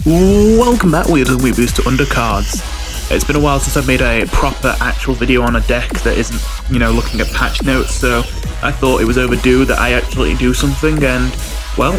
Welcome back, Weirdos and Weebies, to Undercards. It's been a while since I've made a proper actual video on a deck that isn't, looking at patch notes, so I thought it was overdue that I actually do something, and, well,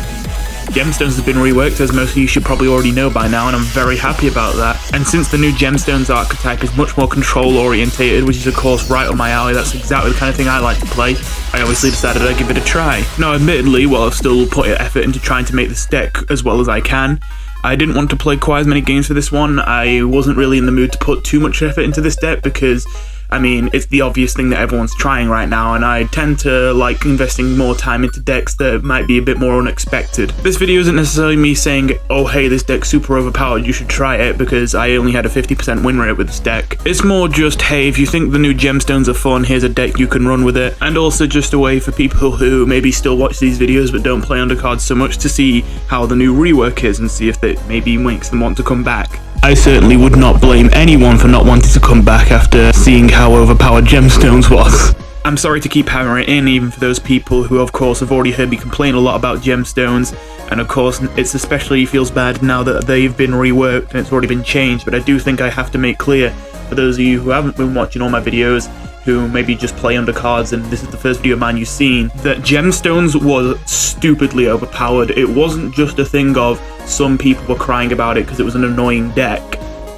Gemstones has been reworked, as most of you should probably already know by now, and I'm very happy about that. And since the new Gemstones archetype is much more control orientated, which is of course right on my alley, that's exactly the kind of thing I like to play, I obviously decided I'd give it a try. Now admittedly, while I've still put effort into trying to make this deck as well as I can, I didn't want to play quite as many games for this one. I wasn't really in the mood to put too much effort into this deck because, it's the obvious thing that everyone's trying right now, and I tend to like investing more time into decks that might be a bit more unexpected. This video isn't necessarily me saying, oh hey, this deck's super overpowered, you should try it, because I only had a 50% win rate with this deck. It's more just, hey, if you think the new Gemstones are fun, here's a deck you can run with it, and also just a way for people who maybe still watch these videos but don't play Undercards so much to see how the new rework is and see if it maybe makes them want to come back. I certainly would not blame anyone for not wanting to come back after seeing how overpowered Gemstones was. I'm sorry to keep hammering it in, even for those people who of course have already heard me complain a lot about Gemstones, and of course it especially feels bad now that they've been reworked and it's already been changed, but I do think I have to make clear for those of you who haven't been watching all my videos, who maybe just play Undercards and this is the first video of mine you've seen, that Gemstones was stupidly overpowered. It wasn't just a thing of some people were crying about it because it was an annoying deck.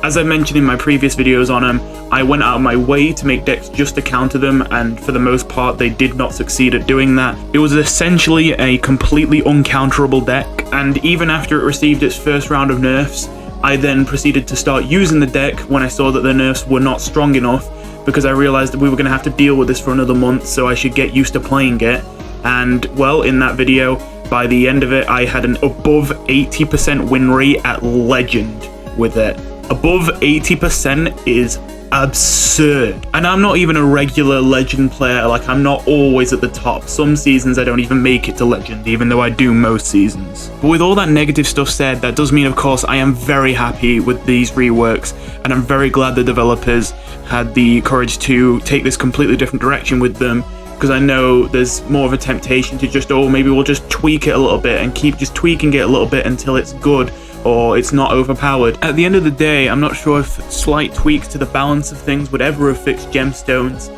As I mentioned in my previous videos on them, I went out of my way to make decks just to counter them, and for the most part they did not succeed at doing that. It was essentially a completely uncounterable deck, and even after it received its first round of nerfs, I then proceeded to start using the deck when I saw that the nerfs were not strong enough, because I realized that we were going to have to deal with this for another month, so I should get used to playing it. And, well, in that video, by the end of it, I had an above 80% win rate at Legend with it. Above 80% is absurd. And I'm not even a regular Legend player, like I'm not always at the top. Some seasons I don't even make it to Legend, even though I do most seasons. But with all that negative stuff said, that does mean of course I am very happy with these reworks, and I'm very glad the developers had the courage to take this completely different direction with them, because I know there's more of a temptation to just, oh, maybe we'll just tweak it a little bit and keep just tweaking it a little bit until it's good or it's not overpowered. At the end of the day, I'm not sure if slight tweaks to the balance of things would ever have fixed Gemstones.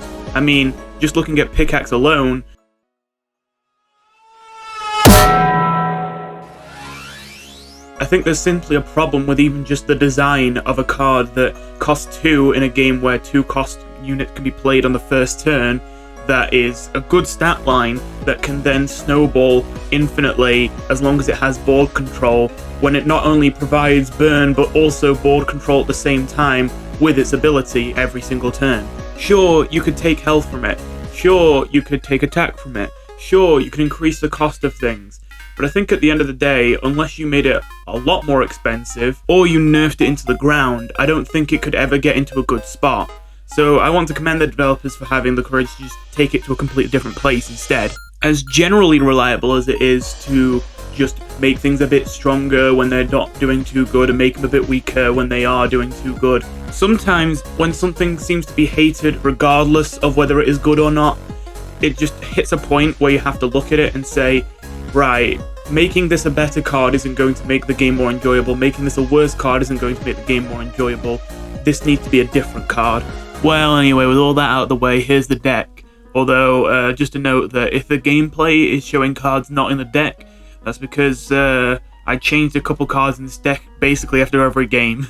Just looking at Pickaxe alone, I think there's simply a problem with even just the design of a card that costs 2 in a game where 2 cost units can be played on the first turn, that is a good stat line that can then snowball infinitely as long as it has board control, when it not only provides burn but also board control at the same time with its ability every single turn. Sure, you could take health from it, sure, you could take attack from it, sure, you can increase the cost of things, but I think at the end of the day, unless you made it a lot more expensive or you nerfed it into the ground, I don't think it could ever get into a good spot. So I want to commend the developers for having the courage to just take it to a completely different place instead. As generally reliable as it is to just make things a bit stronger when they're not doing too good and make them a bit weaker when they are doing too good, sometimes when something seems to be hated regardless of whether it is good or not, it just hits a point where you have to look at it and say, right, making this a better card isn't going to make the game more enjoyable, making this a worse card isn't going to make the game more enjoyable, this needs to be a different card. Well, anyway, with all that out of the way, here's the deck. Although, just a note that if the gameplay is showing cards not in the deck, that's because I changed a couple cards in this deck basically after every game.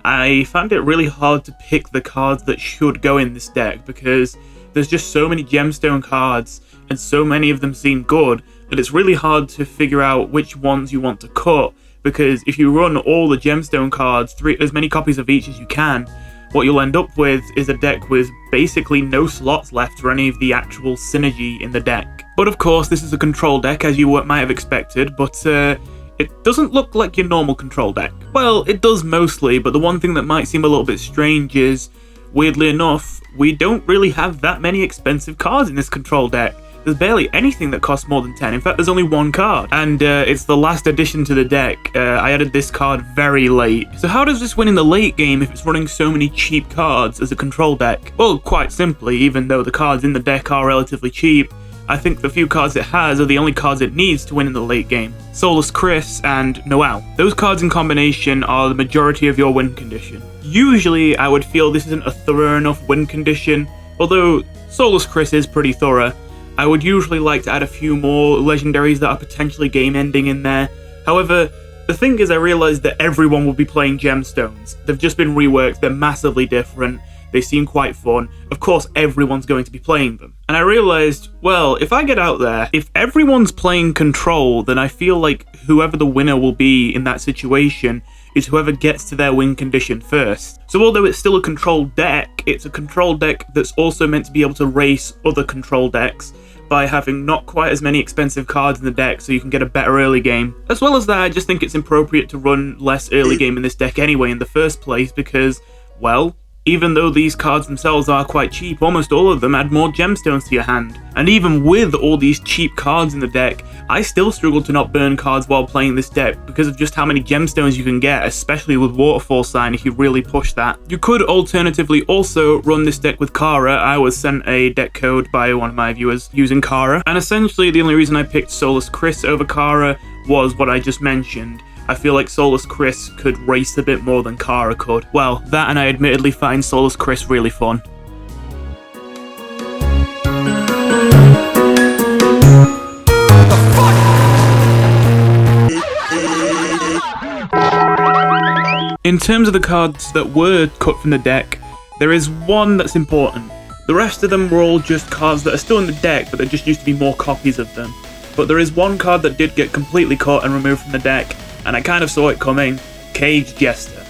I found it really hard to pick the cards that should go in this deck because there's just so many Gemstone cards and so many of them seem good that it's really hard to figure out which ones you want to cut, because if you run all the Gemstone cards, as many copies of each as you can, what you'll end up with is a deck with basically no slots left for any of the actual synergy in the deck. But of course, this is a control deck, as you might have expected, but it doesn't look like your normal control deck. Well, it does mostly, but the one thing that might seem a little bit strange is, weirdly enough, we don't really have that many expensive cards in this control deck. There's barely anything that costs more than 10. In fact, there's only one card, and it's the last addition to the deck. I added this card very late. So how does this win in the late game if it's running so many cheap cards as a control deck? Well, quite simply, even though the cards in the deck are relatively cheap, I think the few cards it has are the only cards it needs to win in the late game. Soulless Chris and Noel. Those cards in combination are the majority of your win condition. Usually I would feel this isn't a thorough enough win condition, although Soulless Chris is pretty thorough. I would usually like to add a few more legendaries that are potentially game ending in there. However, the thing is, I realised that everyone will be playing Gemstones. They've just been reworked, they're massively different, they seem quite fun. Of course, everyone's going to be playing them. And I realised, well, if I get out there, if everyone's playing Control, then I feel like whoever the winner will be in that situation is whoever gets to their win condition first. So although it's still a Control deck, it's a Control deck that's also meant to be able to race other Control decks by having not quite as many expensive cards in the deck so you can get a better early game. As well as that, I just think it's appropriate to run less early game in this deck anyway in the first place because, well, even though these cards themselves are quite cheap, almost all of them add more gemstones to your hand. And even with all these cheap cards in the deck, I still struggle to not burn cards while playing this deck because of just how many gemstones you can get, especially with Waterfall Sign if you really push that. You could alternatively also run this deck with Kara. I was sent a deck code by one of my viewers using Kara, and essentially the only reason I picked Soulless Chris over Kara was what I just mentioned. I feel like Soulless Chris could race a bit more than Kara could. Well, that and I admittedly find Soulless Chris really fun. In terms of the cards that were cut from the deck, there is one that's important. The rest of them were all just cards that are still in the deck, but there just used to be more copies of them. But there is one card that did get completely cut and removed from the deck, and I kind of saw it coming: Cage Jester.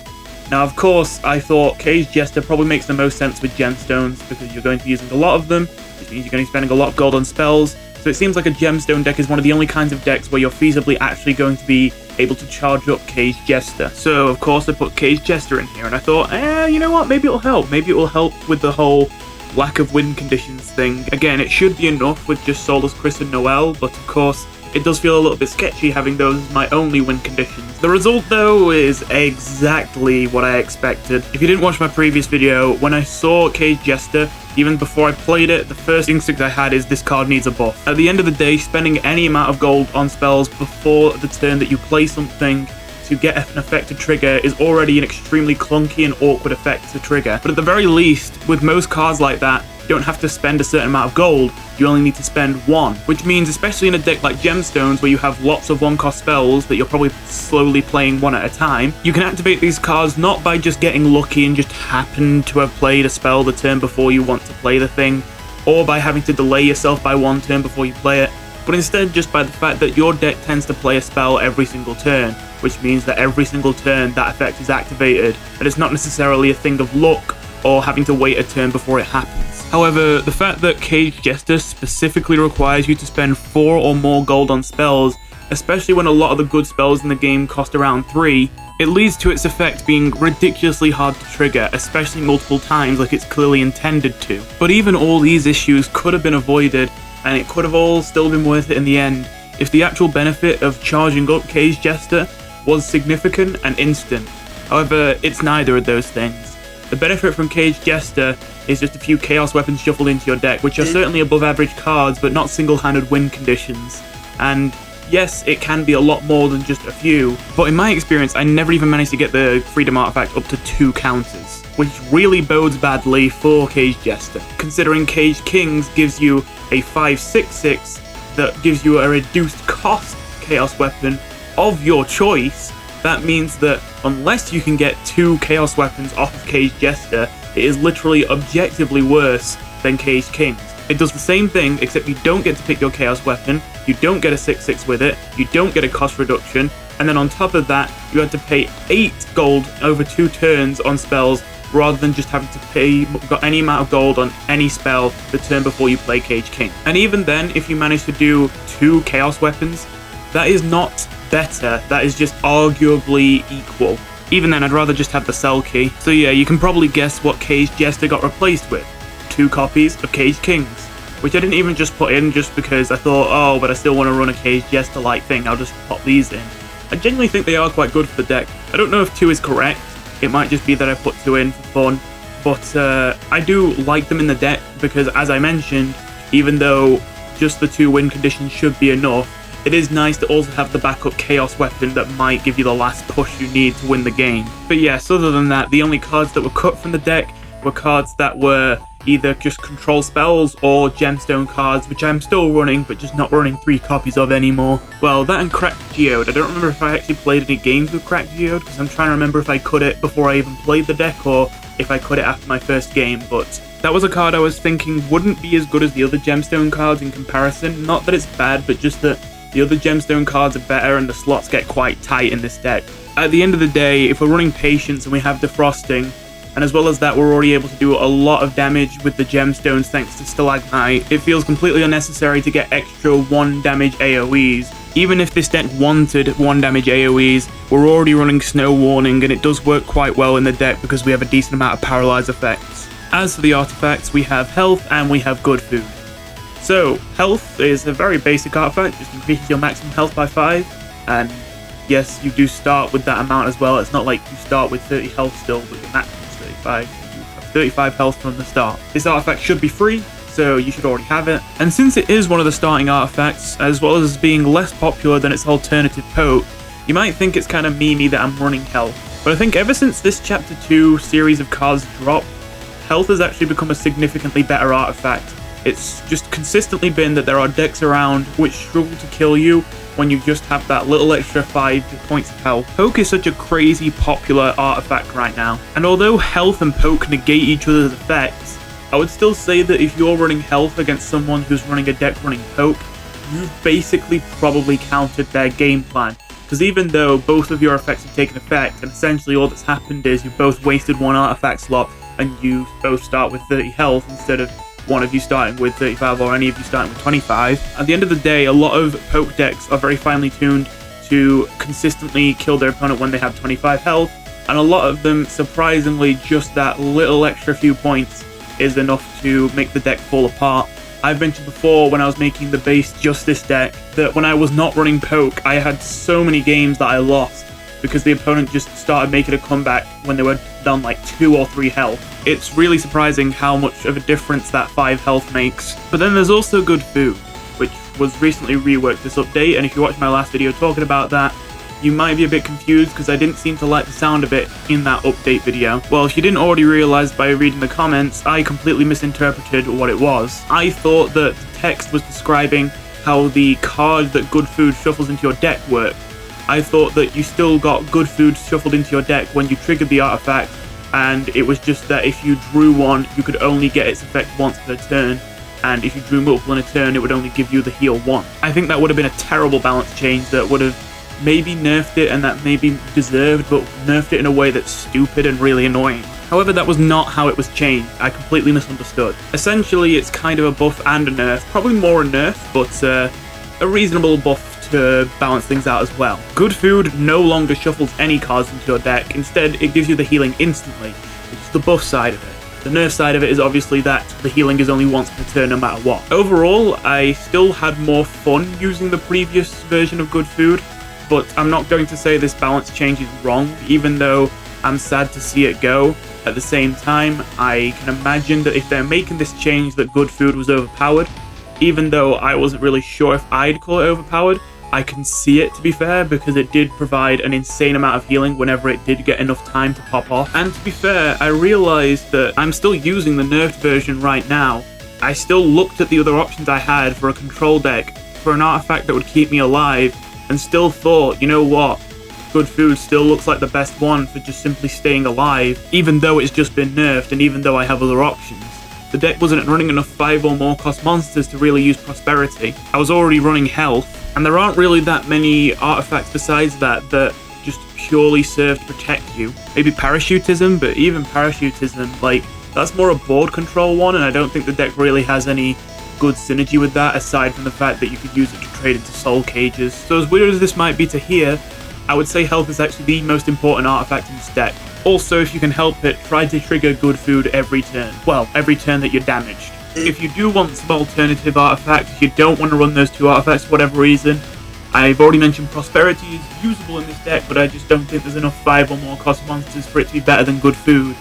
Now, of course, I thought Cage Jester probably makes the most sense with Gemstones because you're going to be using a lot of them, which means you're going to be spending a lot of gold on spells, so it seems like a Gemstone deck is one of the only kinds of decks where you're feasibly actually going to be able to charge up Cage Jester. So, of course, I put Cage Jester in here, and I thought, you know what, maybe it'll help. Maybe it will help with the whole lack of win conditions thing. Again, it should be enough with just Soulless Chris and Noel, but of course, it does feel a little bit sketchy having those as my only win conditions. The result, though, is exactly what I expected. If you didn't watch my previous video, when I saw Cage Jester, even before I played it, the first instinct I had is this card needs a buff. At the end of the day, spending any amount of gold on spells before the turn that you play something to get an effect to trigger is already an extremely clunky and awkward effect to trigger. But at the very least, with most cards like that, you don't have to spend a certain amount of gold, you only need to spend one. Which means, especially in a deck like Gemstones, where you have lots of one-cost spells that you're probably slowly playing one at a time, you can activate these cards not by just getting lucky and just happen to have played a spell the turn before you want to play the thing, or by having to delay yourself by one turn before you play it, but instead just by the fact that your deck tends to play a spell every single turn, which means that every single turn that effect is activated, and it's not necessarily a thing of luck or having to wait a turn before it happens. However, the fact that Cage Jester specifically requires you to spend 4 or more gold on spells, especially when a lot of the good spells in the game cost around 3, it leads to its effect being ridiculously hard to trigger, especially multiple times like it's clearly intended to. But even all these issues could have been avoided, and it could have all still been worth it in the end, if the actual benefit of charging up Cage Jester was significant and instant. However, it's neither of those things. The benefit from Cage Jester is just a few Chaos Weapons shuffled into your deck, which are certainly above average cards, but not single-handed win conditions. And yes, it can be a lot more than just a few, but in my experience, I never even managed to get the Freedom Artifact up to 2 counters, which really bodes badly for Cage Jester, considering Cage Kings gives you a 5/6/6 that gives you a reduced cost Chaos Weapon of your choice. That means that unless you can get 2 Chaos Weapons off of Cage Jester, it is literally objectively worse than Cage Kings. It does the same thing, except you don't get to pick your Chaos Weapon, you don't get a 6/6 with it, you don't get a cost reduction, and then on top of that, you have to pay 8 gold over 2 turns on spells, rather than just having to pay any amount of gold on any spell the turn before you play Cage King. And even then, if you manage to do 2 Chaos Weapons, that is not better, that is just arguably equal. Even then, I'd rather just have the Cell Key. So yeah, you can probably guess what Cage Jester got replaced with. 2 copies of Cage Kings, which I didn't even just put in just because I thought, oh, but I still want to run a Cage Jester-like thing, I'll just pop these in. I genuinely think they are quite good for the deck. I don't know if 2 is correct, it might just be that I put 2 in for fun, but I do like them in the deck because, as I mentioned, even though just the 2 win conditions should be enough, it is nice to also have the backup Chaos weapon that might give you the last push you need to win the game. But yes, other than that, the only cards that were cut from the deck were cards that were either just control spells or Gemstone Cards, which I'm still running, but just not running 3 copies of anymore. Well, that and Cracked Geode. I don't remember if I actually played any games with Cracked Geode, because I'm trying to remember if I cut it before I even played the deck, or if I cut it after my first game, but that was a card I was thinking wouldn't be as good as the other Gemstone Cards in comparison. Not that it's bad, but just that the other Gemstone Cards are better and the slots get quite tight in this deck. At the end of the day, if we're running Patience and we have Defrosting, and as well as that we're already able to do a lot of damage with the Gemstones thanks to Stalagmite, it feels completely unnecessary to get extra 1 damage AoEs. Even if this deck wanted 1 damage AoEs, we're already running Snow Warning and it does work quite well in the deck because we have a decent amount of paralyze effects. As for the artifacts, we have health and we have good food. So, health is a very basic artifact, just increases your maximum health by 5, and yes, you do start with that amount as well. It's not like you start with 30 health still, but your maximum is 35. You have 35 health from the start. This artifact should be free, so you should already have it. And since it is one of the starting artifacts, as well as being less popular than its alternative Poke, you might think it's kind of memey that I'm running health. But I think ever since this Chapter 2 series of cards dropped, health has actually become a significantly better artifact. It's just consistently been that there are decks around which struggle to kill you when you just have that little extra 5 points of health. Poke is such a crazy popular artifact right now, and although health and Poke negate each other's effects, I would still say that if you're running health against someone who's running a deck running Poke, you've basically probably countered their game plan. Because even though both of your effects have taken effect, and essentially all that's happened is you both wasted 1 artifact slot, and you both start with 30 health instead of one of you starting with 35 or any of you starting with 25. At the end of the day, a lot of Poke decks are very finely tuned to consistently kill their opponent when they have 25 health, and a lot of them, surprisingly, just that little extra few points is enough to make the deck fall apart. I've mentioned before when I was making the base Justice deck that when I was not running Poke, I had so many games that I lost because the opponent just started making a comeback when they were down like 2 or 3 health. It's really surprising how much of a difference that 5 health makes. But then there's also good food, which was recently reworked this update, and if you watched my last video talking about that, you might be a bit confused because I didn't seem to like the sound of it in that update video. Well, if you didn't already realize by reading the comments, I completely misinterpreted what it was. I thought that the text was describing how the card that good food shuffles into your deck worked. I thought that you still got good food shuffled into your deck when you triggered the artifact, and it was just that if you drew 1, you could only get its effect once per turn, and if you drew multiple in a turn, it would only give you the heal 1. I think that would have been a terrible balance change that would have maybe nerfed it and that maybe deserved, but nerfed it in a way that's stupid and really annoying. However, that was not how it was changed. I completely misunderstood. Essentially, it's kind of a buff and a nerf. Probably more a nerf, but a reasonable buff to balance things out as well. Good food no longer shuffles any cards into your deck. Instead, it gives you the healing instantly, which is the buff side of it. The nerf side of it is obviously that the healing is only once per turn no matter what. Overall, I still had more fun using the previous version of Good Food, but I'm not going to say this balance change is wrong, even though I'm sad to see it go. At the same time, I can imagine that if they're making this change that Good Food was overpowered, even though I wasn't really sure if I'd call it overpowered, I can see it, to be fair, because it did provide an insane amount of healing whenever it did get enough time to pop off. And to be fair, I realized that I'm still using the nerfed version right now. I still looked at the other options I had for a control deck, for an artifact that would keep me alive, and still thought, you know what, Good Food still looks like the best one for just simply staying alive, even though it's just been nerfed and even though I have other options. The deck wasn't running enough 5 or more cost monsters to really use Prosperity. I was already running Health, and there aren't really that many artifacts besides that that just purely serve to protect you. Maybe Parachutism, but even Parachutism, like, that's more a board control one, and I don't think the deck really has any good synergy with that, aside from the fact that you could use it to trade into soul cages. So as weird as this might be to hear, I would say health is actually the most important artifact in this deck. Also, if you can help it, try to trigger Good Food every turn. Well, every turn that you're damaged. If you do want some alternative artifacts, if you don't want to run those 2 artifacts for whatever reason, I've already mentioned Prosperity is usable in this deck, but I just don't think there's enough 5 or more cost monsters for it to be better than Good Food.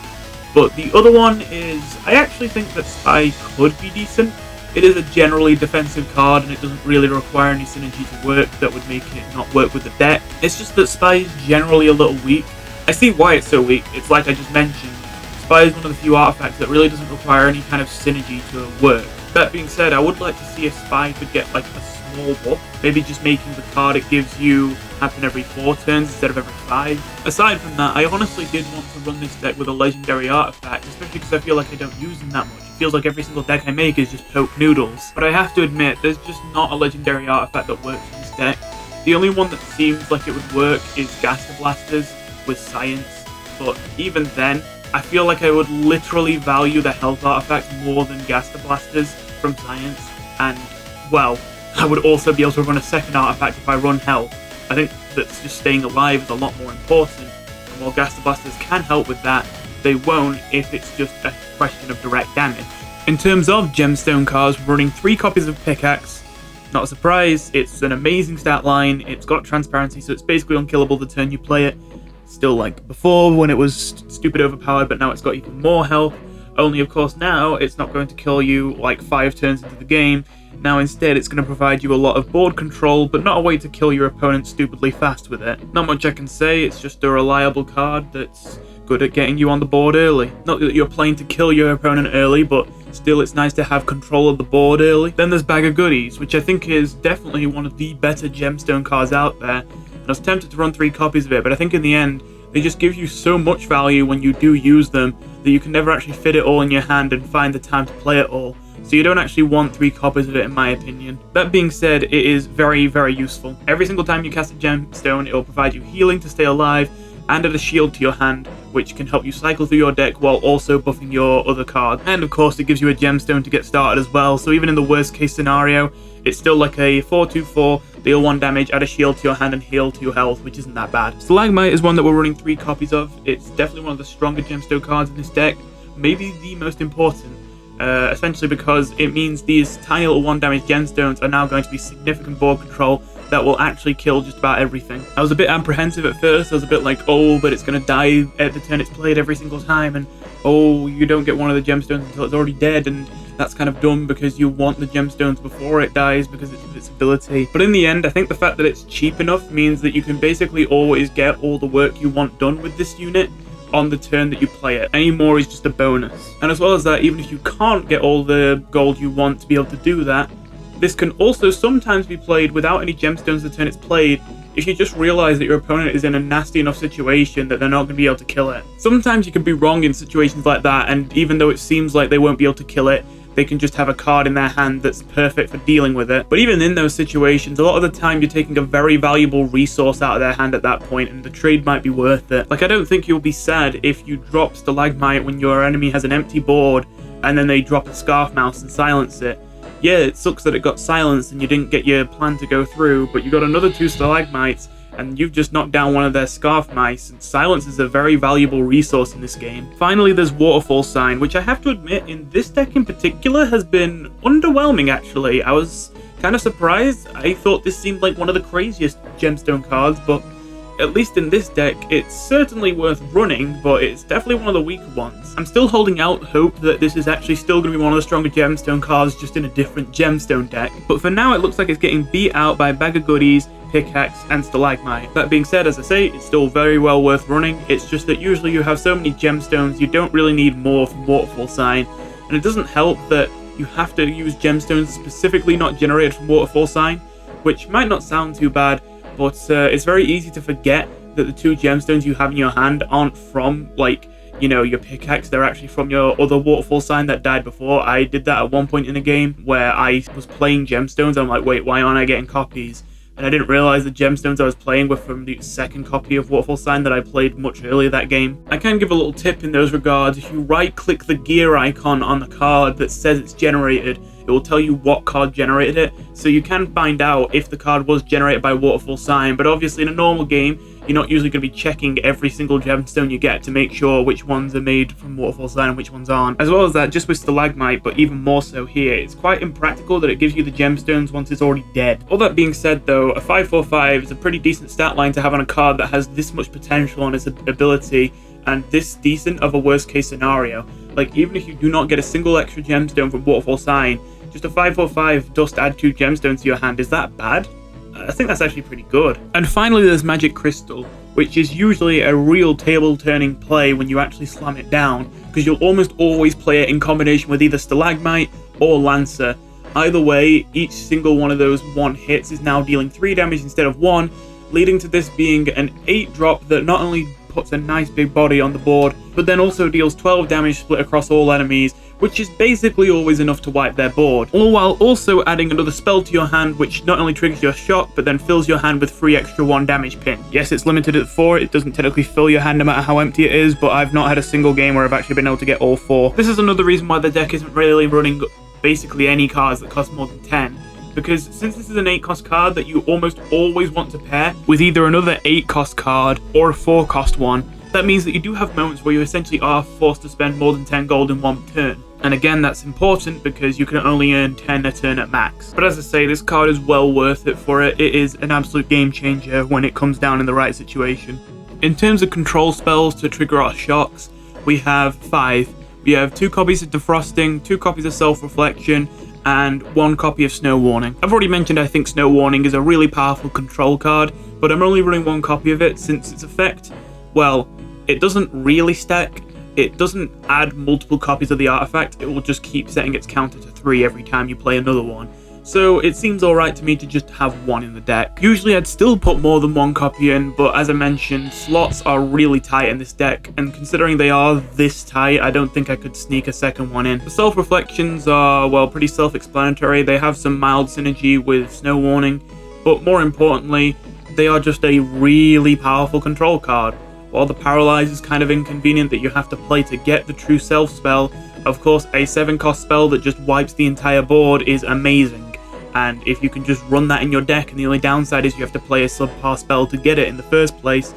But the other one is, I actually think that Spy could be decent. It is a generally defensive card, and it doesn't really require any synergy to work that would make it not work with the deck. It's just that Spy is generally a little weak. I see why it's so weak. It's like I just mentioned. Spy is one of the few artifacts that really doesn't require any kind of synergy to work. That being said, I would like to see if Spy could get like a small buff. Maybe just making the card it gives you happen every 4 turns instead of every 5. Aside from that, I honestly did want to run this deck with a legendary artifact, especially because I feel like I don't use them that much. It feels like every single deck I make is just poke noodles. But I have to admit, there's just not a legendary artifact that works in this deck. The only one that seems like it would work is Gaster Blasters with Science, but even then, I feel like I would literally value the health artifact more than Gaster Blasters from Science, and, well, I would also be able to run a second artifact if I run health. I think that just staying alive is a lot more important, and while Gaster Blasters can help with that, they won't if it's just a question of direct damage. In terms of Gemstone Cards, we're running 3 copies of Pickaxe. Not a surprise, it's an amazing stat line, it's got transparency, so it's basically unkillable the turn you play it. Still like before when it was stupid overpowered, but now it's got even more health. Only of course now it's not going to kill you like 5 turns into the game. Now instead it's going to provide you a lot of board control, but not a way to kill your opponent stupidly fast with it. Not much I can say, it's just a reliable card that's good at getting you on the board early. Not that you're playing to kill your opponent early, but still it's nice to have control of the board early. Then there's Bag of Goodies, which I think is definitely one of the better gemstone cards out there. I was tempted to run 3 copies of it, but I think in the end, they just give you so much value when you do use them that you can never actually fit it all in your hand and find the time to play it all. So you don't actually want 3 copies of it in my opinion. That being said, it is very, very useful. Every single time you cast a gemstone, it will provide you healing to stay alive and add a shield to your hand, which can help you cycle through your deck while also buffing your other card. And of course, it gives you a gemstone to get started as well, so even in the worst case scenario, it's still like a 4/2/4, deal 1 damage, add a shield to your hand and heal to your health, which isn't that bad. Stalagmite is one that we're running 3 copies of. It's definitely one of the stronger gemstone cards in this deck, maybe the most important. Essentially because it means these tiny little 1 damage gemstones are now going to be significant board control that will actually kill just about everything. I was a bit apprehensive at first. I was a bit like, oh, but it's going to die at the turn it's played every single time, and oh, you don't get one of the gemstones until it's already dead, and that's kind of dumb because you want the gemstones before it dies because it's its ability. But in the end, I think the fact that it's cheap enough means that you can basically always get all the work you want done with this unit on the turn that you play it. Any more is just a bonus. And as well as that, even if you can't get all the gold you want to be able to do that, this can also sometimes be played without any gemstones the turn it's played if you just realize that your opponent is in a nasty enough situation that they're not going to be able to kill it. Sometimes you can be wrong in situations like that, and even though it seems like they won't be able to kill it, they can just have a card in their hand that's perfect for dealing with it. But even in those situations, a lot of the time you're taking a very valuable resource out of their hand at that point, and the trade might be worth it. Like, I don't think you'll be sad if you drop Stalagmite when your enemy has an empty board, and then they drop a Scarf Mouse and silence it. Yeah, it sucks that it got silenced and you didn't get your plan to go through, but you got another 2 Stalagmites, and you've just knocked down one of their Scarf Mice, and silence is a very valuable resource in this game. Finally, there's Waterfall Sign, which I have to admit, in this deck in particular, has been underwhelming actually. I was kind of surprised. I thought this seemed like one of the craziest gemstone cards, but at least in this deck, it's certainly worth running, but it's definitely one of the weaker ones. I'm still holding out hope that this is actually still going to be one of the stronger gemstone cards, just in a different gemstone deck. But for now, it looks like it's getting beat out by Bag of Goodies, Pickaxe, and Stalagmite. That being said, as I say, it's still very well worth running. It's just that usually you have so many gemstones, you don't really need more from Waterfall Sign. And it doesn't help that you have to use gemstones specifically not generated from Waterfall Sign, which might not sound too bad, but it's very easy to forget that the 2 gemstones you have in your hand aren't from, like, you know, your pickaxe. They're actually from your other Waterfall Sign that died before. I did that at one point in the game where I was playing gemstones. I'm like, wait, why aren't I getting copies? And I didn't realize the gemstones I was playing were from the second copy of Waterfall Sign that I played much earlier that game. I can give a little tip in those regards. If you right-click the gear icon on the card that says it's generated, it will tell you what card generated it, so you can find out if the card was generated by Waterfall Sign. But obviously in a normal game, you're not usually going to be checking every single gemstone you get to make sure which ones are made from Waterfall Sign and which ones aren't. As well as that, just with Stalagmite, but even more so here, it's quite impractical that it gives you the gemstones once it's already dead. All that being said though, a 5/4/5 is a pretty decent stat line to have on a card that has this much potential on its ability and this decent of a worst case scenario. Like, even if you do not get a single extra gemstone from Waterfall Sign, just a 5/5 dust add 2 gemstones to your hand, is that bad? I think that's actually pretty good. And finally there's Magic Crystal, which is usually a real table-turning play when you actually slam it down, because you'll almost always play it in combination with either Stalagmite or Lancer. Either way, each single one of those 1 hits is now dealing 3 damage instead of 1, leading to this being an 8-drop that not only puts a nice big body on the board, but then also deals 12 damage split across all enemies, which is basically always enough to wipe their board, all while also adding another spell to your hand which not only triggers your shock, but then fills your hand with 3 extra 1 damage pin. Yes, it's limited at 4, it doesn't technically fill your hand no matter how empty it is, but I've not had a single game where I've actually been able to get all 4. This is another reason why the deck isn't really running basically any cards that cost more than 10. Because since this is an 8 cost card that you almost always want to pair with either another 8 cost card or a 4 cost one, that means that you do have moments where you essentially are forced to spend more than 10 gold in one turn. And again, that's important because you can only earn 10 a turn at max. But as I say, this card is well worth it for it. It is an absolute game changer when it comes down in the right situation. In terms of control spells to trigger our shocks, we have 5. We have 2 copies of Defrosting, 2 copies of Self-Reflection, and 1 copy of Snow Warning. I've already mentioned I think Snow Warning is a really powerful control card, but I'm only running 1 copy of it since its effect, well, it doesn't really stack. It doesn't add multiple copies of the artifact, it will just keep setting its counter to 3 every time you play another one. So it seems alright to me to just have 1 in the deck. Usually I'd still put more than 1 copy in, but as I mentioned, slots are really tight in this deck, and considering they are this tight, I don't think I could sneak a second one in. The self-reflections are, well, pretty self-explanatory. They have some mild synergy with Snow Warning, but more importantly, they are just a really powerful control card. While the Paralyze is kind of inconvenient that you have to play to get the true self spell, of course a 7 cost spell that just wipes the entire board is amazing. And if you can just run that in your deck and the only downside is you have to play a subpar spell to get it in the first place,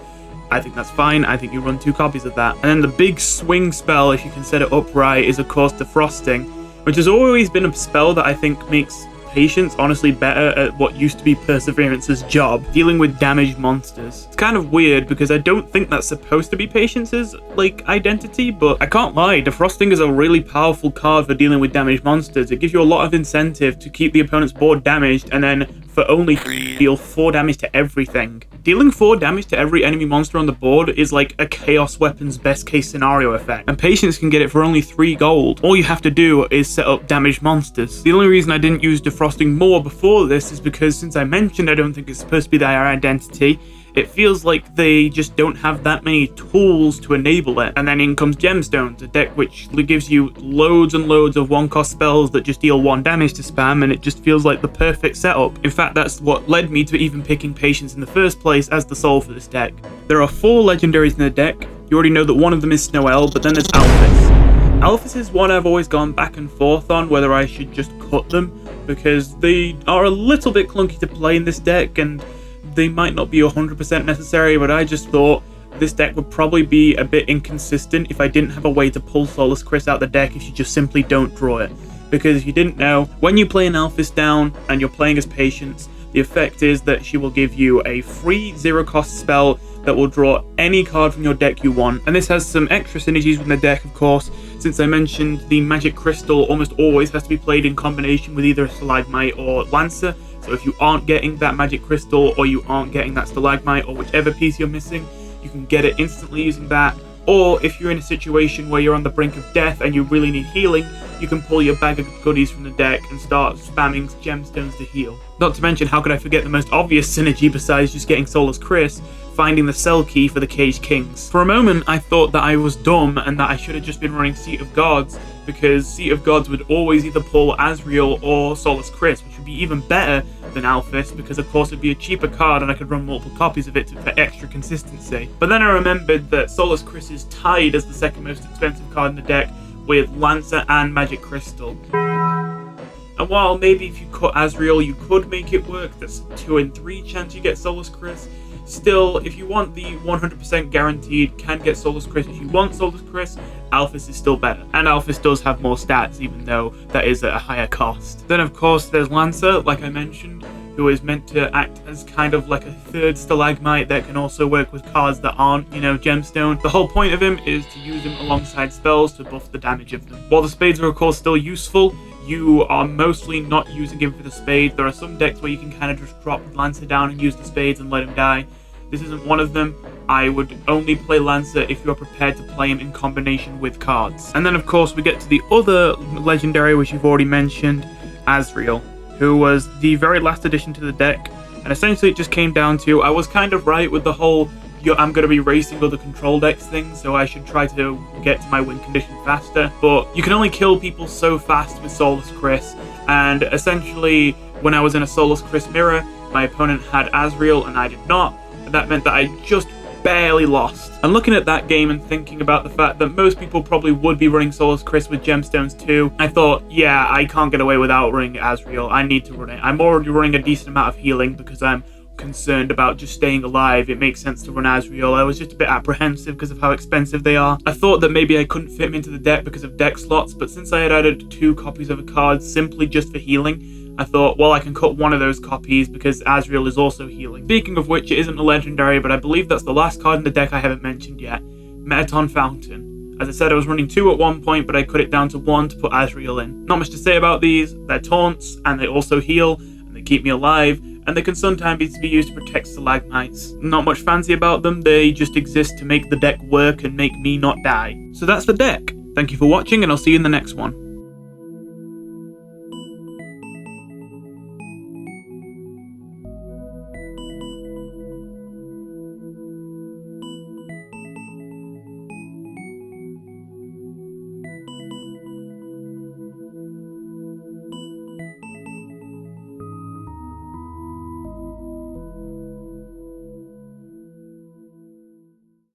I think that's fine. I think you run 2 copies of that. And then the big swing spell, if you can set it up right, is of course Defrosting, which has always been a spell that I think makes Patience honestly better at what used to be Perseverance's job, dealing with damaged monsters. It's kind of weird because I don't think that's supposed to be Patience's, like, identity, but I can't lie, Defrosting is a really powerful card for dealing with damaged monsters. It gives you a lot of incentive to keep the opponent's board damaged and then for only deal 4 damage to everything. Dealing 4 damage to every enemy monster on the board is like a Chaos Weapon's best case scenario effect, and Patience can get it for only 3 gold. All you have to do is set up damaged monsters. The only reason I didn't use Defrosting more before this is because, since I mentioned I don't think it's supposed to be their identity, it feels like they just don't have that many tools to enable it. And then in comes Gemstones, a deck which gives you loads and loads of 1-cost spells that just deal 1 damage to spam, and it just feels like the perfect setup. In fact, that's what led me to even picking Patience in the first place as the soul for this deck. There are 4 legendaries in the deck. You already know that one of them is Snow-El, but then there's Alphys. Alphys is one I've always gone back and forth on whether I should just cut them, because they are a little bit clunky to play in this deck, and they might not be 100% necessary, but I just thought this deck would probably be a bit inconsistent if I didn't have a way to pull Solus Chris out the deck if you just simply don't draw it. Because if you didn't know, when you play an Alphys down and you're playing as Patience, the effect is that she will give you a free 0-cost spell that will draw any card from your deck you want. And this has some extra synergies with the deck, of course, since I mentioned the Magic Crystal almost always has to be played in combination with either a Stalagmite or Lancer. So if you aren't getting that Magic Crystal, or you aren't getting that Stalagmite, or whichever piece you're missing, you can get it instantly using that. Or if you're in a situation where you're on the brink of death and you really need healing, you can pull your bag of goodies from the deck and start spamming gemstones to heal. Not to mention, how could I forget the most obvious synergy besides just getting Solus Chris, finding the cell key for the Caged Kings. For a moment I thought that I was dumb and that I should have just been running Seat of Gods, because Seat of Gods would always either pull Azrael or Solus Chris, which would be even better than Alphys, because of course it'd be a cheaper card and I could run multiple copies of it for extra consistency. But then I remembered that Solus Chris is tied as the second most expensive card in the deck with Lancer and Magic Crystal. And while maybe if you cut Azrael you could make it work, that's 2 in 3 chance you get Solus Chris, still, if you want the 100% guaranteed can get Solus Chris, if you want Solus Chris, Alphys is still better. And Alphys does have more stats, even though that is at a higher cost. Then of course there's Lancer, like I mentioned, who who is meant to act as kind of like a third stalagmite that can also work with cards that aren't, you know, gemstone. The whole point of him is to use him alongside spells to buff the damage of them. While the spades are of course still useful, you are mostly not using him for the spades. There are some decks where you can kind of just drop Lancer down and use the spades and let him die. This isn't one of them. I would only play Lancer if you're prepared to play him in combination with cards. And then of course we get to the other legendary, which you've already mentioned, Azrael, who was the very last addition to the deck. And essentially it just came down to, I was kind of right with the whole I'm going to be racing other control decks thing, so I should try to get to my win condition faster. But you can only kill people so fast with Soulless Chris, and essentially when I was in a Soulless Chris mirror, my opponent had Azrael and I did not, and that meant that I just barely lost. And looking at that game and thinking about the fact that most people probably would be running Soulless Chris with Gemstones too, I thought, yeah, I can't get away without running Azrael. I need to run it. I'm already running a decent amount of healing because I'm concerned about just staying alive. It makes sense to run Azrael. I was just a bit apprehensive because of how expensive they are. I thought that maybe I couldn't fit him into the deck because of deck slots, but since I had added 2 copies of a card simply just for healing, I thought, well, I can cut one of those copies because Azrael is also healing. Speaking of which, it isn't a legendary, but I believe that's the last card in the deck I haven't mentioned yet. Metaton Fountain. As I said, I was running 2 at one point, but I cut it down to 1 to put Azrael in. Not much to say about these. They're taunts, and they also heal, and they keep me alive, and they can sometimes be used to protect stalagmites. Not much fancy about them, they just exist to make the deck work and make me not die. So that's the deck. Thank you for watching, and I'll see you in the next one.